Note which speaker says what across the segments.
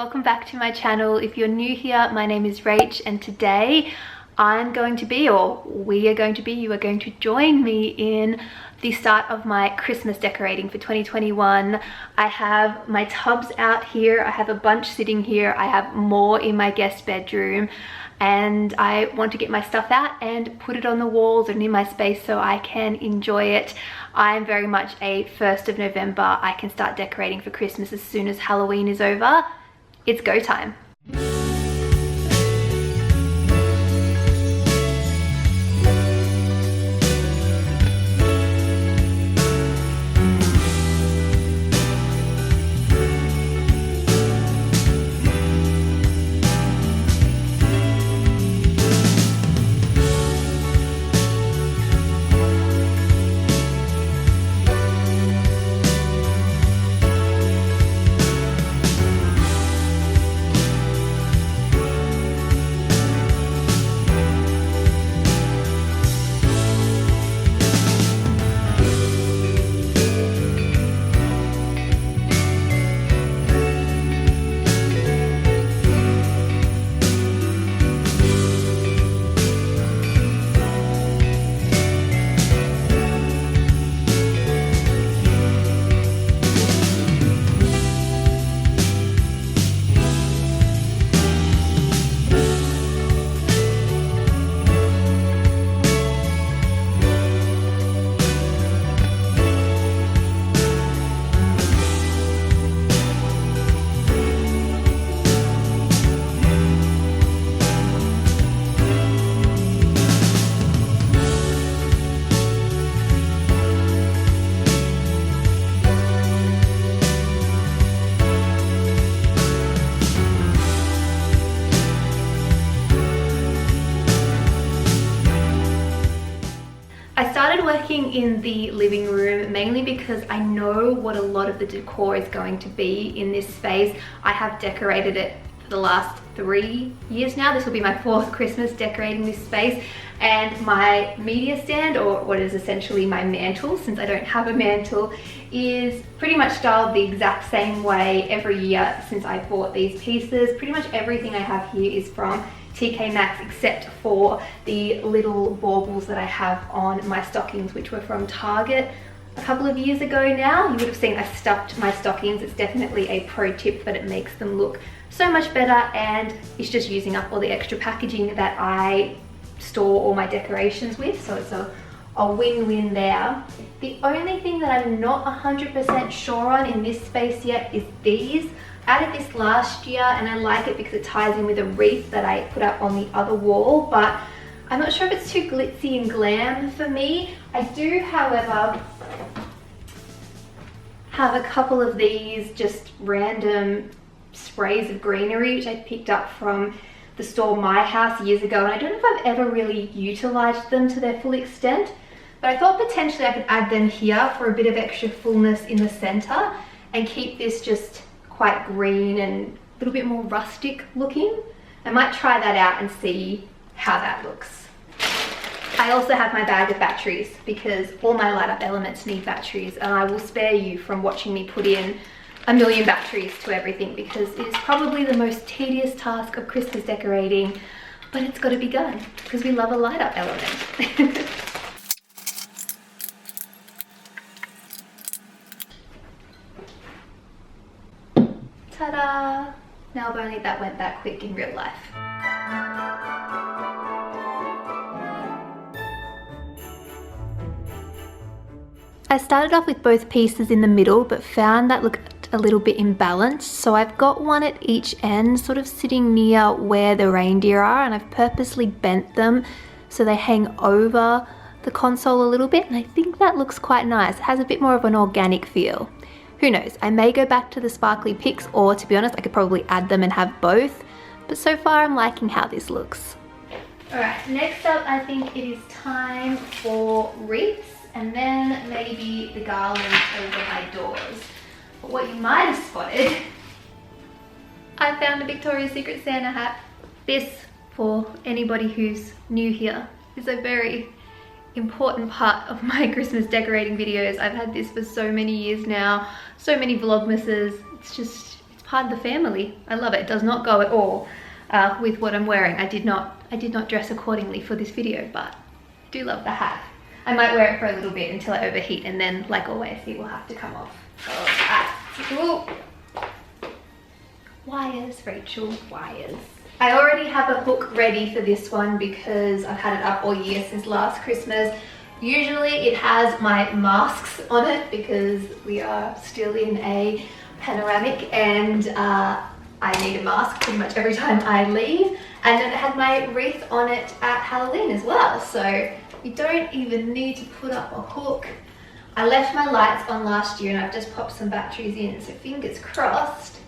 Speaker 1: welcome back to my channel. If you're new here, my name is Rach, and today I'm going to be, or we are going to be, you are going to join me in the start of my Christmas decorating for 2021. I have my tubs out here, I have a bunch sitting here, I have more in my guest bedroom, and I want to get my stuff out and put it on the walls and in my space so I can enjoy it. I'm very much a 1st of November, I can start decorating for Christmas as soon as Halloween is over. It's go time. I started working in the living room mainly because I know what a lot of the decor is going to be in this space. I have decorated it for the last 3 years now. This will be my 4th Christmas decorating this space, and my media stand, or what is essentially my mantle, since I don't have a mantle, is pretty much styled the exact same way every year since I bought these pieces. Pretty much everything I have here is from TK Maxx except for the little baubles that I have on my stockings, which were from Target a couple of years ago now. You would have seen I stuffed my stockings. It's definitely a pro tip, but it makes them look so much better, and it's just using up all the extra packaging that I store all my decorations with, so it's a win-win there. The only thing that I'm not 100% sure on in this space yet is these. I added this last year and I like it because it ties in with a wreath that I put up on the other wall, but I'm not sure if it's too glitzy and glam for me. I do, however, have a couple of these just random sprays of greenery which I picked up from the store My House years ago, and I don't know if I've ever really utilized them to their full extent, but I thought potentially I could add them here for a bit of extra fullness in the center and keep this just quite green and a little bit more rustic looking. I might try that out and see how that looks. I also have my bag of batteries because all my light up elements need batteries, and I will spare you from watching me put in a million batteries to everything because it is probably the most tedious task of Christmas decorating, but it's got to be done because we love a light up element. Ta-da! Now if only that went that quick in real life. I started off with both pieces in the middle but found that looked a little bit imbalanced, so I've got one at each end sort of sitting near where the reindeer are, and I've purposely bent them so they hang over the console a little bit, and I think that looks quite nice. It has a bit more of an organic feel. Who knows, I may go back to the sparkly picks, or to be honest I could probably add them and have both, but so far I'm liking how this looks. Alright, next up I think it is time for wreaths, and then maybe the garlands over my doors. But what you might have spotted, I found a Victoria's Secret Santa hat. This, for anybody who's new here, is a very important part of my Christmas decorating videos. I've had this for so many years now, so many vlogmases. It's part of the family. I love it. It does not go at all with what I'm wearing. I did not dress accordingly for this video, but I do love the hat. I might wear it for a little bit until I overheat, and then, like always, it will have to come off. Ooh. Wires, Rachel, wires. I already have a hook ready for this one because I've had it up all year since last Christmas. Usually it has my masks on it because we are still in a panoramic, and I need a mask pretty much every time I leave. And then it had my wreath on it at Halloween as well, so you don't even need to put up a hook. I left my lights on last year and I've just popped some batteries in, so fingers crossed.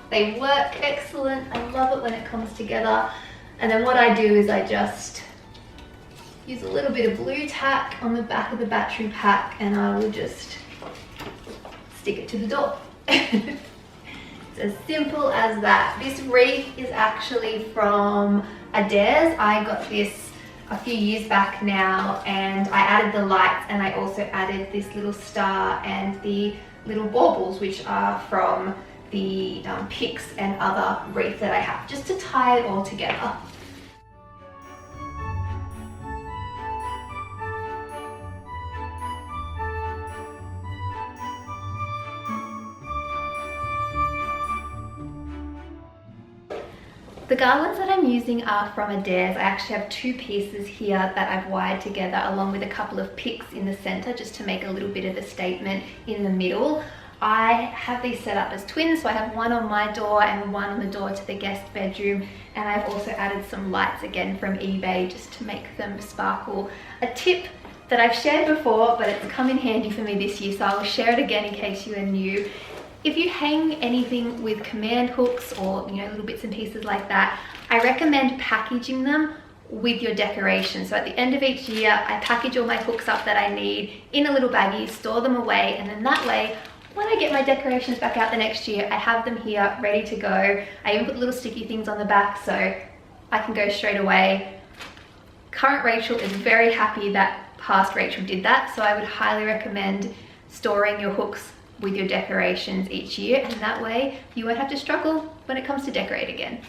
Speaker 1: They work excellent. I love it when it comes together. And then what I do is I just use a little bit of blue tack on the back of the battery pack, and I will just stick it to the door. It's as simple as that. This wreath is actually from Adairs. I got this a few years back now, and I added the lights, and I also added this little star and the little baubles, which are from the picks and other wreath that I have, just to tie it all together. The garlands that I'm using are from Adairs. I actually have two pieces here that I've wired together along with a couple of picks in the center just to make a little bit of a statement in the middle. I have these set up as twins, so I have one on my door and one on the door to the guest bedroom, and I've also added some lights again from eBay just to make them sparkle. A tip that I've shared before, but it's come in handy for me this year, so I will share it again in case you are new. If you hang anything with command hooks or little bits and pieces like that, I recommend packaging them with your decorations. So at the end of each year, I package all my hooks up that I need in a little baggie, store them away, and then that way, when I get my decorations back out the next year, I have them here ready to go. I even put little sticky things on the back so I can go straight away. Current Rachel is very happy that past Rachel did that, so I would highly recommend storing your hooks with your decorations each year, and that way you won't have to struggle when it comes to decorate again.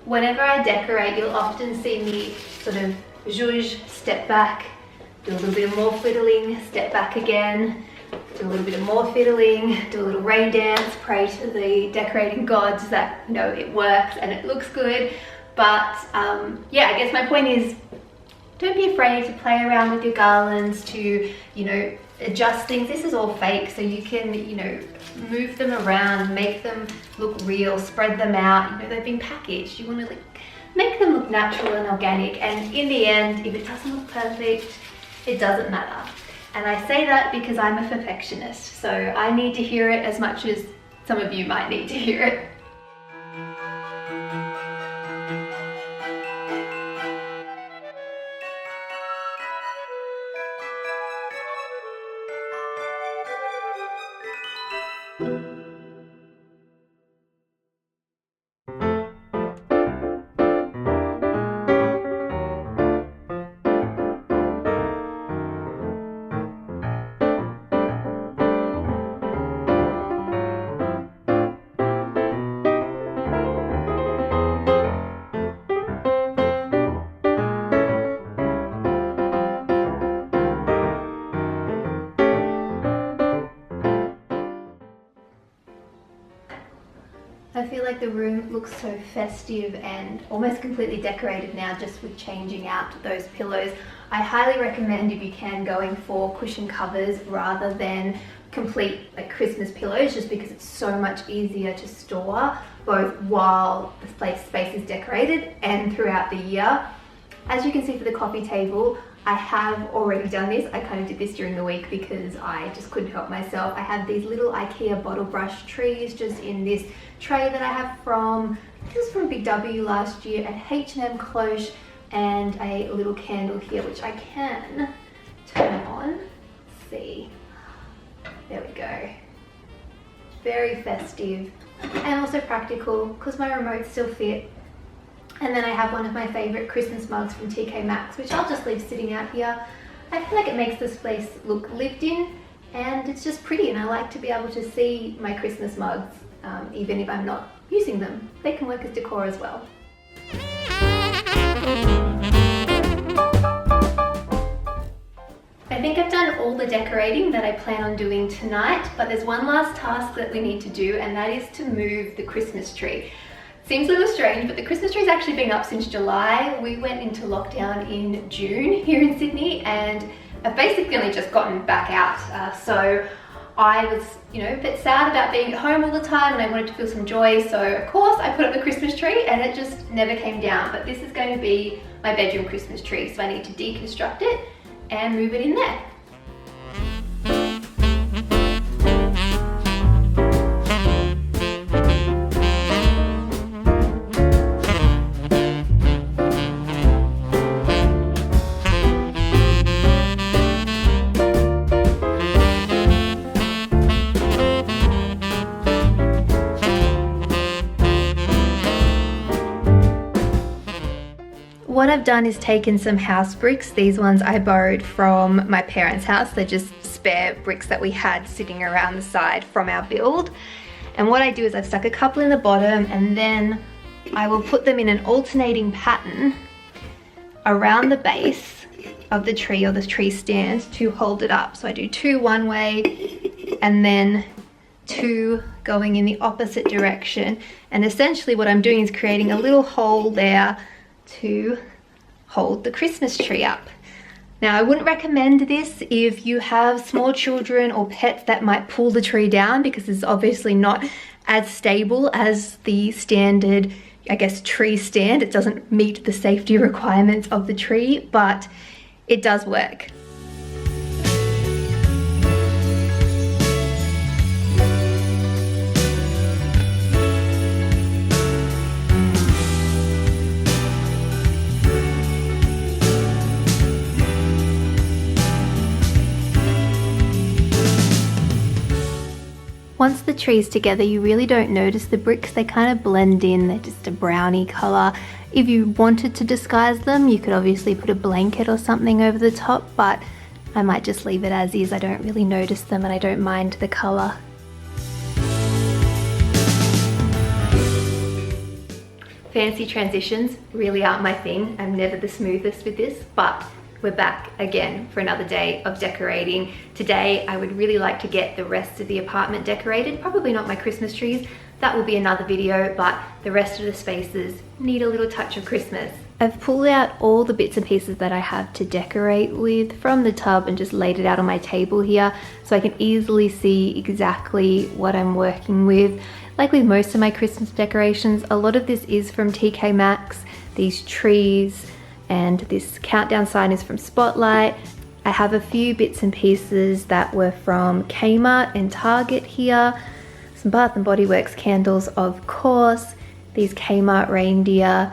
Speaker 1: Whenever I decorate, you'll often see me sort of zhuzh, step back, do a little bit of more fiddling, step back again, do a little bit of more fiddling, do a little rain dance, pray to the decorating gods that it works and it looks good. But yeah, I guess my point is, don't be afraid to play around with your garlands, to adjust things. This is all fake, so you can move them around, make them look real, spread them out. They've been packaged. You want to make them look natural and organic, and in the end, if it doesn't look perfect, it doesn't matter. And I say that because I'm a perfectionist, so I need to hear it as much as some of you might need to hear it. I feel like the room looks so festive and almost completely decorated now just with changing out those pillows. I highly recommend, if you can, going for cushion covers rather than complete like Christmas pillows, just because it's so much easier to store both while the space is decorated and throughout the year. As you can see for the coffee table, I have already done this. I kind of did this during the week because I just couldn't help myself. I have these little IKEA bottle brush trees just in this tray that I have from, this was from Big W last year at H&M Cloche, and a little candle here which I can turn on. Let's see. There we go. Very festive and also practical because my remotes still fit. And then I have one of my favorite Christmas mugs from TK Maxx, which I'll just leave sitting out here. I feel like it makes this place look lived in, and it's just pretty, and I like to be able to see my Christmas mugs even if I'm not using them. They can work as decor as well. I think I've done all the decorating that I plan on doing tonight, but there's one last task that we need to do, and that is to move the Christmas tree. Seems a little strange, but the Christmas tree's actually been up since July. We went into lockdown in June here in Sydney, and I've basically only just gotten back out. So I was, a bit sad about being at home all the time, and I wanted to feel some joy. So of course I put up the Christmas tree, and it just never came down. But this is going to be my bedroom Christmas tree, so I need to deconstruct it and move it in there. What I've done is taken some house bricks. These ones I borrowed from my parents' house. They're just spare bricks that we had sitting around the side from our build. And what I do is I've stuck a couple in the bottom, and then I will put them in an alternating pattern around the base of the tree or the tree stand to hold it up. So I do 2 one way and then 2 going in the opposite direction. And essentially what I'm doing is creating a little hole there to hold the Christmas tree up. Now, I wouldn't recommend this if you have small children or pets that might pull the tree down, because it's obviously not as stable as the standard, I guess, tree stand. It doesn't meet the safety requirements of the tree, but it does work. Once the tree's together, you really don't notice the bricks. They kind of blend in. They're just a browny color. If you wanted to disguise them, you could obviously put a blanket or something over the top, but I might just leave it as is. I don't really notice them and I don't mind the color. Fancy transitions really aren't my thing. I'm never the smoothest with this, but we're back again for another day of decorating. Today, I would really like to get the rest of the apartment decorated. Probably not my Christmas trees. That will be another video, but the rest of the spaces need a little touch of Christmas. I've pulled out all the bits and pieces that I have to decorate with from the tub and just laid it out on my table here so I can easily see exactly what I'm working with. Like with most of my Christmas decorations, a lot of this is from TK Maxx. These trees, and this countdown sign is from Spotlight. I have a few bits and pieces that were from Kmart and Target here. Some Bath & Body Works candles, of course. These Kmart reindeer,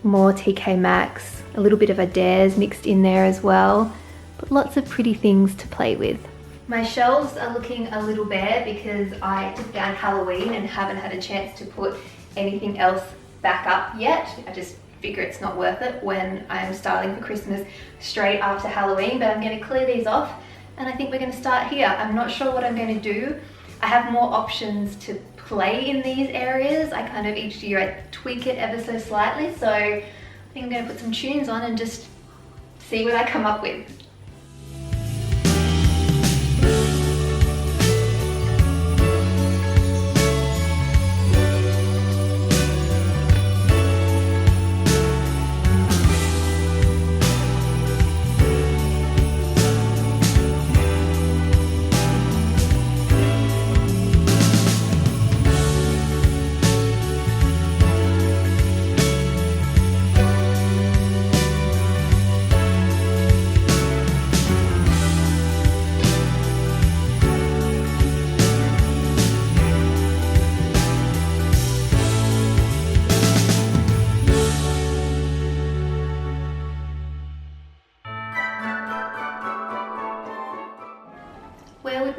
Speaker 1: more TK Maxx, a little bit of Adairs mixed in there as well. But lots of pretty things to play with. My shelves are looking a little bare because I took down Halloween and haven't had a chance to put anything else back up yet. I just figure it's not worth it when I'm styling for Christmas straight after Halloween, but I'm going to clear these off and I think we're going to start here. I'm not sure what I'm going to do. I have more options to play in these areas. I kind of each year I tweak it ever so slightly, so I think I'm going to put some tunes on and just see what I come up with.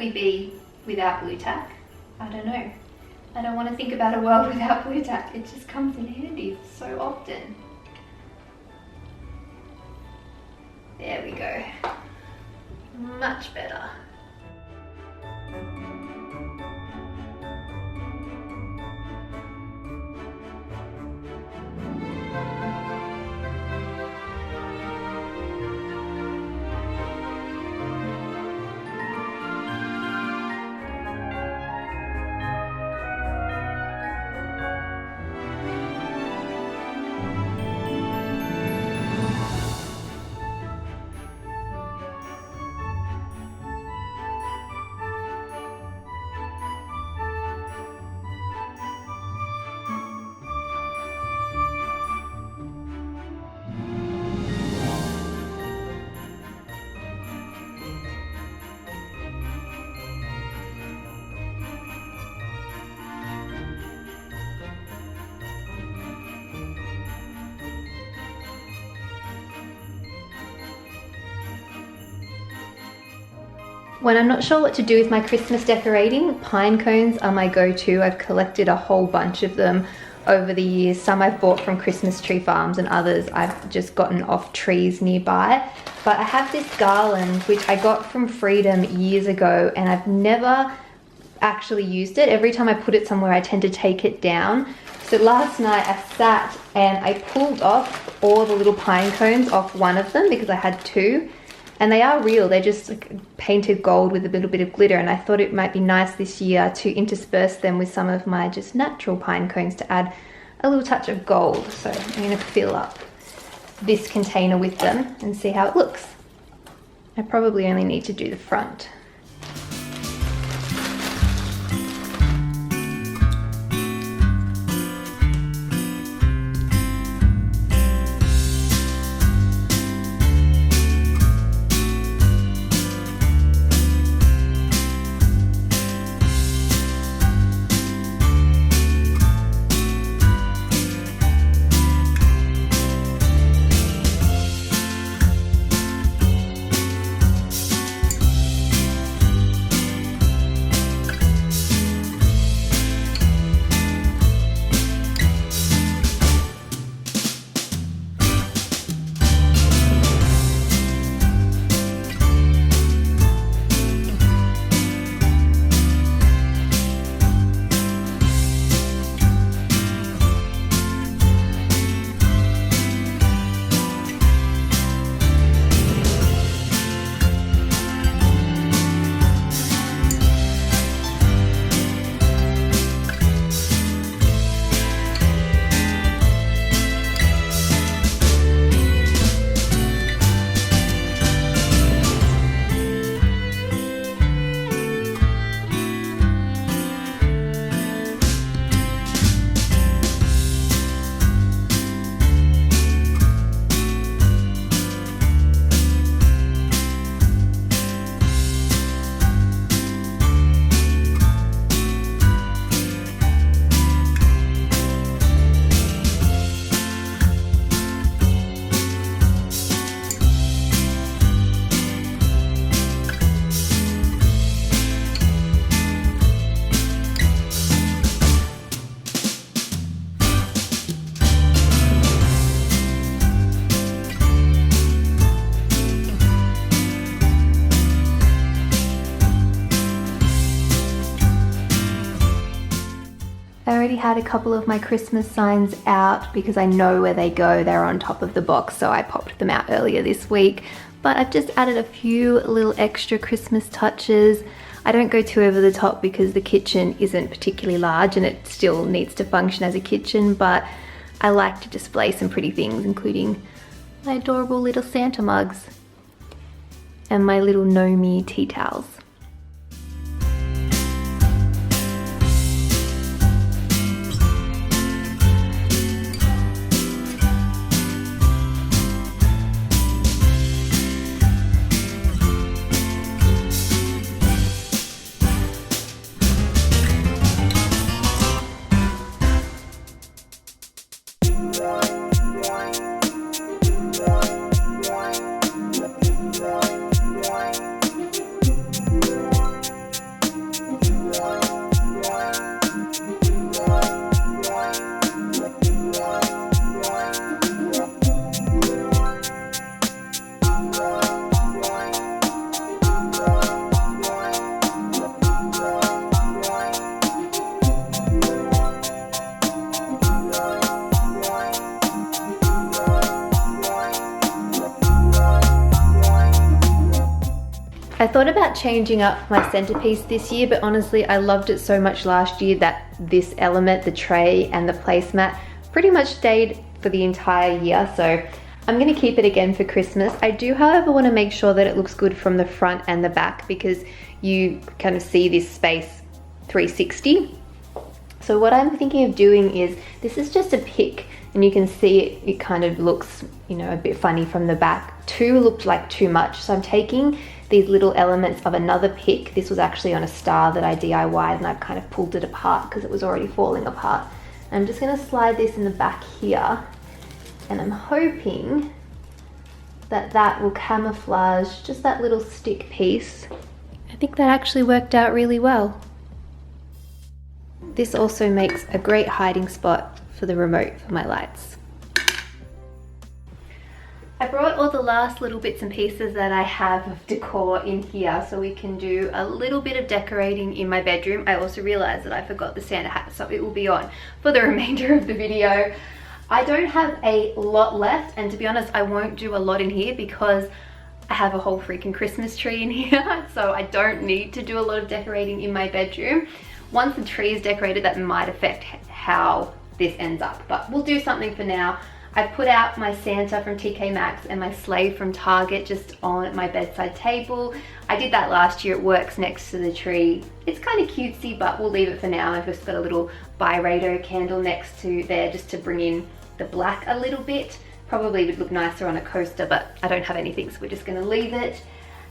Speaker 1: we be without blue tack? I don't know. I don't want to think about a world without blue tack. It just comes in handy so often. There we go. Much better. When I'm not sure what to do with my Christmas decorating, pine cones are my go-to. I've collected a whole bunch of them over the years. Some I've bought from Christmas tree farms and others I've just gotten off trees nearby. But I have this garland which I got from Freedom years ago and I've never actually used it. Every time I put it somewhere I tend to take it down. So last night I sat and I pulled off all the little pine cones off one of them because I had two. And they are real, they're just like painted gold with a little bit of glitter, and I thought it might be nice this year to intersperse them with some of my just natural pine cones to add a little touch of gold. So I'm gonna fill up this container with them and see how it looks. I probably only need to do the front. I already had a couple of my Christmas signs out because I know where they go. They're on top of the box, so I popped them out earlier this week. But I've just added a few little extra Christmas touches. I don't go too over the top because the kitchen isn't particularly large and it still needs to function as a kitchen, but I like to display some pretty things, including my adorable little Santa mugs and my little Nomi tea towels. I thought about changing up my centerpiece this year, but honestly, I loved it so much last year that this element, the tray and the placemat, pretty much stayed for the entire year. So I'm gonna keep it again for Christmas. I do, however, wanna make sure that it looks good from the front and the back because you kind of see this space 360. So what I'm thinking of doing is, this is just a pick and you can see it kind of looks, you know, a bit funny from the back. Two looked like too much. So I'm taking these little elements of another pick. This was actually on a star that I DIY'd and I've kind of pulled it apart because it was already falling apart. I'm just gonna slide this in the back here and I'm hoping that that will camouflage just that little stick piece. I think that actually worked out really well. This also makes a great hiding spot for the remote for my lights. I brought all the last little bits and pieces that I have of decor in here so we can do a little bit of decorating in my bedroom. I also realized that I forgot the Santa hat, so it will be on for the remainder of the video. I don't have a lot left, and to be honest, I won't do a lot in here because I have a whole freaking Christmas tree in here, so I don't need to do a lot of decorating in my bedroom. Once the tree is decorated, that might affect how this ends up, but we'll do something for now. I put out my Santa from TK Maxx and my sleigh from Target just on my bedside table. I did that last year. It works next to the tree. It's kind of cutesy, but we'll leave it for now. I've just got a little Byredo candle next to there just to bring in the black a little bit. Probably would look nicer on a coaster, but I don't have anything, so we're just gonna leave it.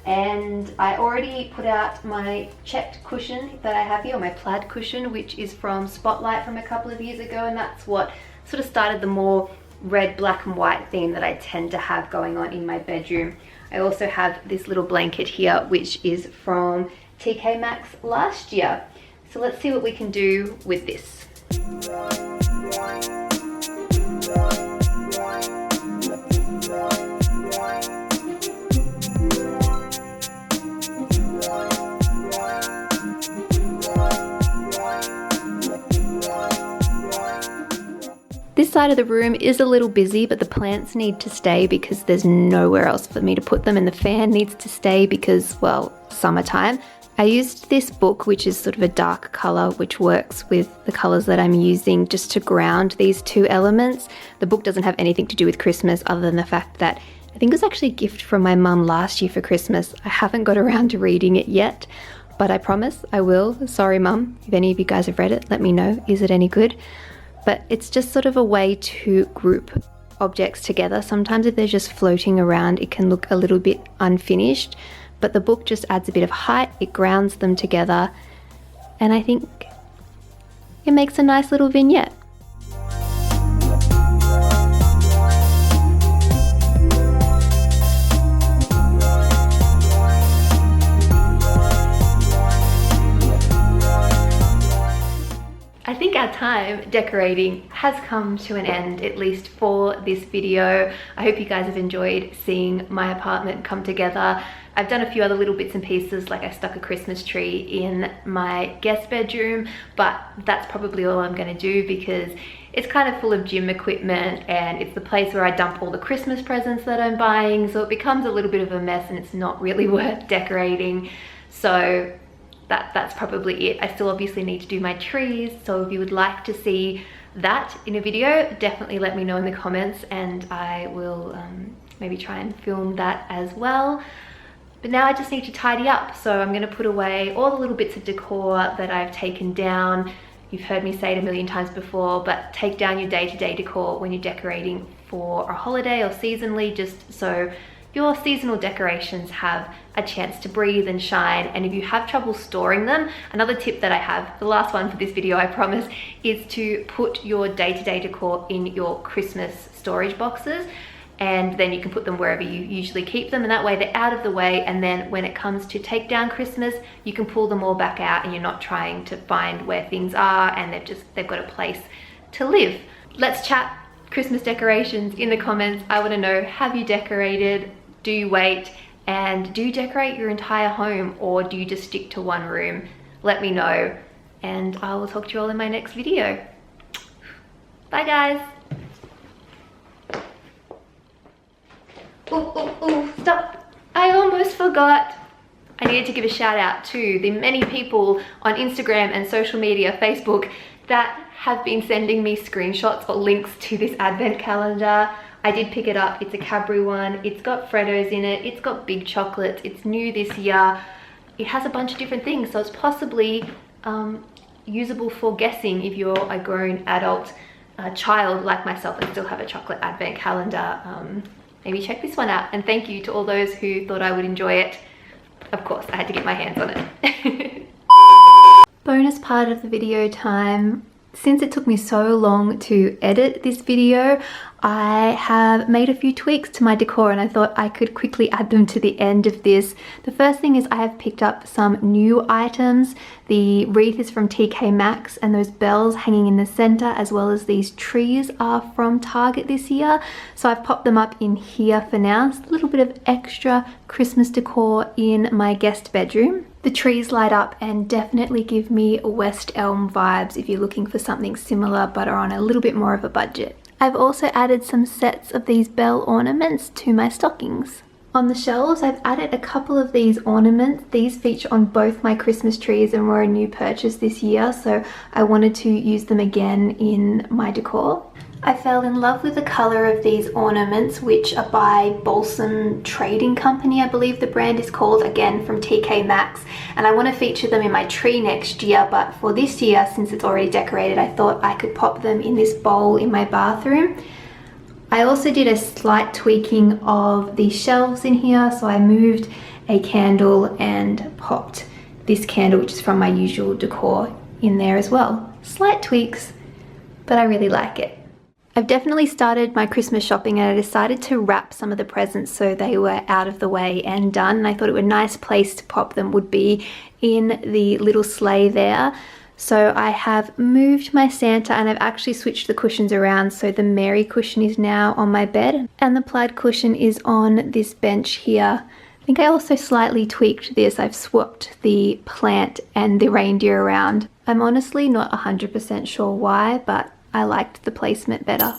Speaker 1: And I already put out my checked cushion that I have here, or my plaid cushion, which is from Spotlight from a couple of years ago, and that's what sort of started the more red, black and white theme that I tend to have going on in my bedroom. I also have this little blanket here, which is from TK Maxx last year. So let's see what we can do with this. This side of the room is a little busy, but the plants need to stay because there's nowhere else for me to put them, and the fan needs to stay because, well, summertime. I used this book, which is sort of a dark color, which works with the colors that I'm using just to ground these two elements. The book doesn't have anything to do with Christmas other than the fact that I think it was actually a gift from my mum last year for Christmas. I haven't got around to reading it yet, but I promise I will. Sorry, Mum, if any of you guys have read it, let me know. Is it any good? But it's just sort of a way to group objects together. Sometimes if they're just floating around, it can look a little bit unfinished, but the book just adds a bit of height, it grounds them together, and I think it makes a nice little vignette. I think our time decorating has come to an end, at least for this video. I hope you guys have enjoyed seeing my apartment come together. I've done a few other little bits and pieces, like I stuck a Christmas tree in my guest bedroom, but that's probably all I'm gonna do because it's kind of full of gym equipment and it's the place where I dump all the Christmas presents that I'm buying, so it becomes a little bit of a mess and it's not really worth decorating. So that's probably it. I still obviously need to do my trees, so if you would like to see that in a video, definitely let me know in the comments and I will maybe try and film that as well. But now I just need to tidy up, so I'm gonna put away all the little bits of decor that I've taken down. You've heard me say it a million times before, but take down your day-to-day decor when you're decorating for a holiday or seasonally, just so your seasonal decorations have a chance to breathe and shine. And if you have trouble storing them, another tip that I have, the last one for this video I promise, is to put your day-to-day decor in your Christmas storage boxes, and then you can put them wherever you usually keep them, and that way they're out of the way, and then when it comes to take down Christmas, you can pull them all back out and you're not trying to find where things are, and they've got a place to live. Let's chat Christmas decorations in the comments. I want to know, have you decorated? Do you wait? And do you decorate your entire home, or do you just stick to one room? Let me know, and I will talk to you all in my next video. Bye guys. Oh, stop. I almost forgot. I needed to give a shout out to the many people on Instagram and social media, Facebook, that have been sending me screenshots or links to this advent calendar. I did pick it up. It's a Cadbury one. It's got Freddos in it. It's got big chocolates. It's new this year. It has a bunch of different things, so it's possibly usable for guessing if you're a grown adult child like myself and still have a chocolate advent calendar. Maybe check this one out, and thank you to all those who thought I would enjoy it. Of course, I had to get my hands on it. Bonus part of the video time. Since it took me so long to edit this video, I have made a few tweaks to my decor and I thought I could quickly add them to the end of this. The first thing is I have picked up some new items. The wreath is from TK Maxx and those bells hanging in the center, as well as these trees, are from Target this year. So I've popped them up in here for now. It's a little bit of extra Christmas decor in my guest bedroom. The trees light up and definitely give me West Elm vibes if you're looking for something similar but are on a little bit more of a budget. I've also added some sets of these bell ornaments to my stockings. On the shelves, I've added a couple of these ornaments. These feature on both my Christmas trees and were a new purchase this year, so I wanted to use them again in my decor. I fell in love with the color of these ornaments, which are by Balsam Trading Company, I believe the brand is called, again from TK Maxx, and I want to feature them in my tree next year, but for this year, since it's already decorated, I thought I could pop them in this bowl in my bathroom. I also did a slight tweaking of the shelves in here, so I moved a candle and popped this candle, which is from my usual decor, in there as well. Slight tweaks, but I really like it. I've definitely started my Christmas shopping and I decided to wrap some of the presents so they were out of the way and done, and I thought a nice place to pop them would be in the little sleigh there. So I have moved my Santa and I've actually switched the cushions around, so the Mary cushion is now on my bed and the plaid cushion is on this bench here. I think I also slightly tweaked this. I've swapped the plant and the reindeer around. I'm honestly not 100% sure why, but I liked the placement better.